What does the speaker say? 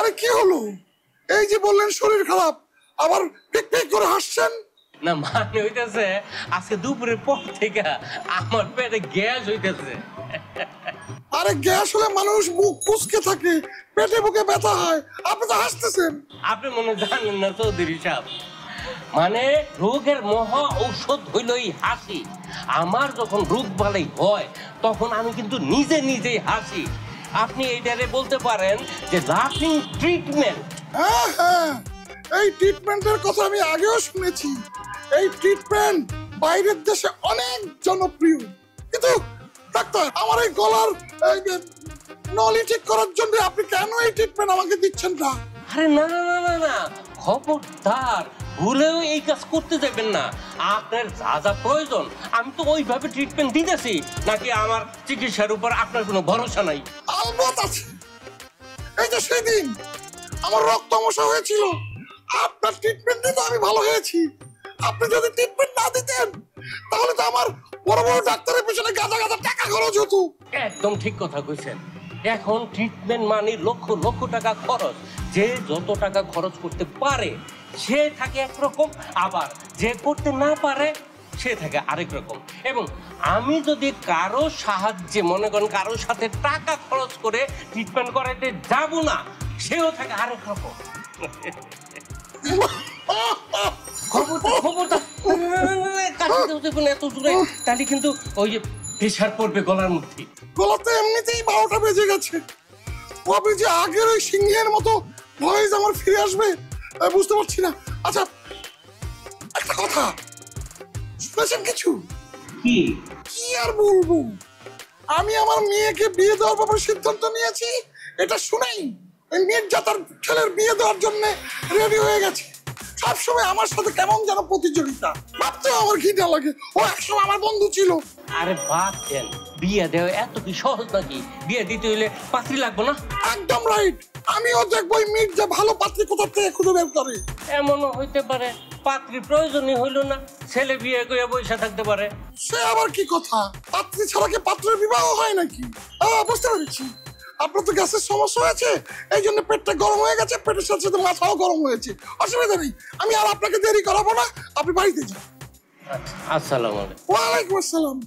আরে কি হলো? এই যে বললেন শরীর খারাপ, আবার পিক পিক করে হাসছেন। না মানে হইতেছে আজকে দুপুরের পর থেকে আমার পেটে গ্যাস হইতেছে। আরে গ্যাস হলে মানুষ মুখ কুচকে থাকে, পেটে বুকে ব্যথা হয়, আপনি তো হাসতেছেন। আপনি মনে জানেন না চৌধুরী সাহেব, মানে রোগের মহা ঔষধ হইল এই হাসি। আমার যখন রোগ বালাই হয় তখন আমি কিন্তু নিজে নিজেই হাসি। আপনি এইটারে বলতে পারেন যে লাফিং ট্রিটমেন্ট। হ্যাঁ হ্যাঁ, এই ট্রিটমেন্টের কথা আমি আগেও শুনেছি। এই ট্রিটমেন্ট বাইরের দেশে অনেক জনপ্রিয়। কিন্তু ডাক্তার, আমার এই গলার নলি ঠিক করার জন্য আপনি কেন এই ট্রিটমেন্ট আমাকে দিচ্ছেন না? আরে না না না না না, খবরদার ভুলেও এই কাজ করতে যাবেন না। আপনার যা যা প্রয়োজন আমি তো ওইভাবে ট্রিটমেন্ট দিতেছি। নাকি আমার চিকিৎসার উপর আপনার কোনো ভরসা নাই? আলবত আছে। এই যে সেদিন আমার রক্তমশা হয়েছিল, আপনার ট্রিটমেন্ট দিতে আমি ভালো হয়েছি। আপনি যদি ট্রিটমেন্ট না দিতেন তাহলে তো আমার বড় বড় ডাক্তারের পেছনে গাদা গাদা টাকা খরচ হতো। একদম ঠিক কথা কইছেন। এখন ট্রিটমেন্ট মানে লক্ষ লক্ষ টাকা খরচ। যে যত টাকা খরচ করতে পারে সে থাকে একরকম, আবার যে করতে না পারে সে থাকে আরেক রকম। এবং আমি যদি কারো সাহায্যে, মনে করেন কারোর সাথে টাকা খরচ করে ট্রিটমেন্ট করাইতে যাব না, সেও থাকে আরেক রকম। খবরটা এত দূরে, তাহলে কিন্তু ওই যে প্রেশার পড়বে গলার মধ্যে। গলাতে এমনিতেই 12টা বেজে গেছে। কবে যে আগের ওই সিংহের মতো ভয়েস আমার ফিরে আসবে বুঝতে পারছি না। আচ্ছা একটা কথা শুনেছেন কিছু? কি? কি আর বলবো, আমি আমার মেয়েকে বিয়ে দেওয়ার ব্যাপারে সিদ্ধান্ত নিয়েছি। এটা শুনেই ওই নির্যাতার ছেলের বিয়ে দেওয়ার জন্য রেডি হয়ে গেছে। সবসময় আমার সাথে কেমন যেন প্রতিযোগিতা, ভাবতেও আমার ঘৃণা লাগে। ও একসময় আমার বন্ধু ছিল। আরে বাদ দেন, বিয়ে দেওয়া এত কি সহজ নাকি? বিয়ে দিতে হইলে পাত্রী লাগবে না? একদম রাইট। আমিও দেখবো ওই মির্জা ভালো পাত্রী কোথা থেকে খুঁজে বের করে। এমনও হইতে পারে পাত্রী প্রয়োজনই হইল না, ছেলে বিয়ে করে বসে থাকতে পারে। সে আবার কি কথা? পাত্রী ছাড়া কি পাত্রের বিবাহ হয় নাকি? বুঝতে পেরেছি, আপনার তো গ্যাসের সমস্যা হয়েছে, এই জন্য পেটটা গরম হয়ে গেছে, পেটের সাথে সাথে মাথাও গরম হয়েছে। অসুবিধা নেই, আমি আর আপনাকে দেরি করাবো না, আপনি বাড়িতে যান। আসসালামু আলাইকুম। ওয়ালাইকুম আসসালাম।